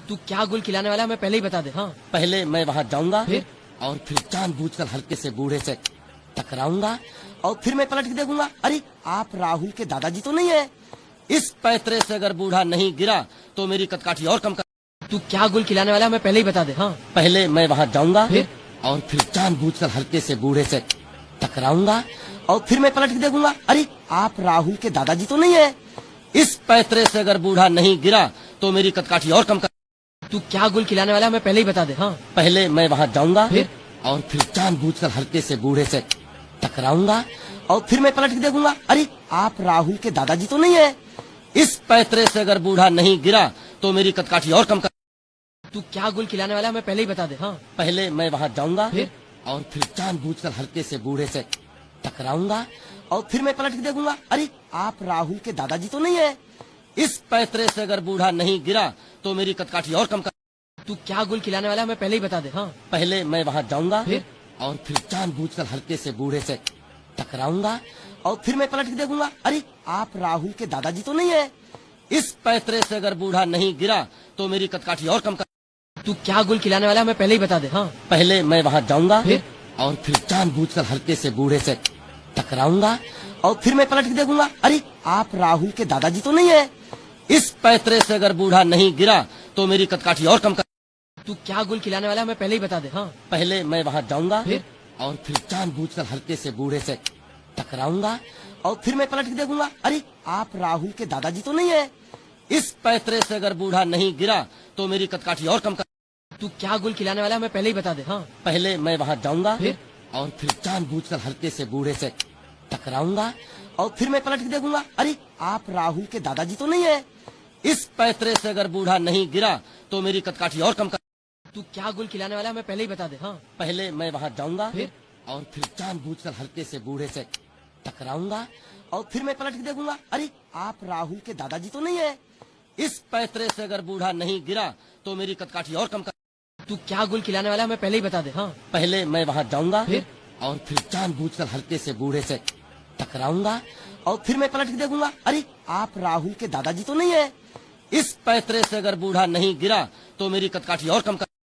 तू क्या गुल खिलाने वाला है, हमें पहले ही बता दे। हाँ, पहले मैं वहाँ जाऊंगा फिर? और फिर जानबूझकर हल्के से बूढ़े से टकराऊंगा और फिर मैं पलट के देखूंगा, अरे आप राहुल के दादाजी तो नहीं है। इस पैतरे से अगर बूढ़ा नहीं गिरा तो मेरी कदकाठी और कम कर। तू क्या गुल खिलाने वाला है, हमें पहले ही बता दे। हाँ, पहले मैं वहाँ जाऊंगा फिर? और फिर जानबूझकर हल्के से बूढ़े से टकराऊंगा और फिर मैं पलट के देखूंगा, अरे आप राहुल के दादाजी तो नहीं है। इस पैतरे से अगर बूढ़ा नहीं गिरा तो मेरी कदकाठी और कम कर। तू क्या गुल खिलाने वाला है, हमें पहले ही बता दे। हाँ, पहले मैं वहाँ जाऊंगा फिर? और फिर जानबूझकर हल्के से बूढ़े से टकराऊंगा और फिर मैं पलट के देखूंगा, अरे आप राहुल के दादाजी तो नहीं है। इस पैतरे से अगर बूढ़ा नहीं गिरा तो मेरी कदकाठी और कम कर। तू क्या गुल खिलाने वाला है, हमें पहले ही बता दे। हाँ, पहले मैं वहाँ जाऊंगा फिर? और फिर जानबूझकर हल्के से बूढ़े से टकराऊंगा और फिर मैं पलट के देखूंगा, अरे आप राहुल के दादाजी तो नहीं है। इस पैतरे से अगर बूढ़ा नहीं गिरा तो मेरी कदकाठी और कम कर। तू क्या गुल खिलाने वाला है, हमें पहले ही बता दे। हाँ, पहले मैं वहाँ जाऊंगा फिर? और फिर जानबूझकर हल्के से बूढ़े से टकराऊंगा और फिर मैं पलट के देखूंगा, अरे आप राहुल के दादाजी तो नहीं है। इस पैतरे से अगर बूढ़ा नहीं गिरा तो मेरी कदकाठी और कम कर। तू क्या गुल खिलाने वाला है, हमें पहले ही बता दे। हाँ, पहले मैं वहाँ जाऊंगा फिर? और फिर जानबूझकर हल्के से बूढ़े से टकराऊंगा और फिर मैं पलट के देखूंगा, अरे आप राहुल के दादाजी तो नहीं है। इस पैतरे से अगर बूढ़ा नहीं गिरा तो मेरी कदकाठी और कम कर। तू क्या गुल खिलाने वाला है, हमें पहले ही बता दे। हाँ, पहले मैं वहाँ जाऊंगा फिर? और फिर जानबूझकर हल्के से बूढ़े से टकराऊंगा और फिर मैं पलट के देखूंगा, अरे आप राहुल के दादाजी तो नहीं है। इस पैतरे से अगर बूढ़ा नहीं गिरा तो मेरी कदकाठी और कम कर। तू क्या गुल खिलाने वाला है, हमें पहले ही बता दे। हाँ, पहले मैं वहाँ जाऊंगा फिर? और फिर जानबूझकर हल्के से बूढ़े से टकराऊंगा और फिर मैं पलट के देखूंगा, अरे आप राहुल के दादाजी तो नहीं है। इस पैतरे से अगर बूढ़ा नहीं गिरा तो मेरी कदकाठी और कम कर। तू क्या गुल खिलाने वाला है, हमें पहले ही बता दे। हाँ, पहले मैं वहाँ जाऊंगा फिर? और फिर जानबूझकर हल्के से बूढ़े से टकराऊंगा और फिर मैं पलट के देखूंगा, अरे आप राहुल के दादाजी तो नहीं है। इस पैतरे से अगर बूढ़ा नहीं गिरा तो मेरी कदकाठी और कम कर। तू क्या गुल खिलाने वाला है, हमें पहले ही बता दे। हाँ, पहले मैं वहाँ जाऊंगा फिर? और फिर जानबूझकर हल्के से बूढ़े से टकराऊंगा और फिर मैं पलट के देखूंगा, अरे आप राहुल के दादाजी तो नहीं है। इस पैतरे से अगर बूढ़ा नहीं गिरा तो मेरी कदकाठी और कम कर।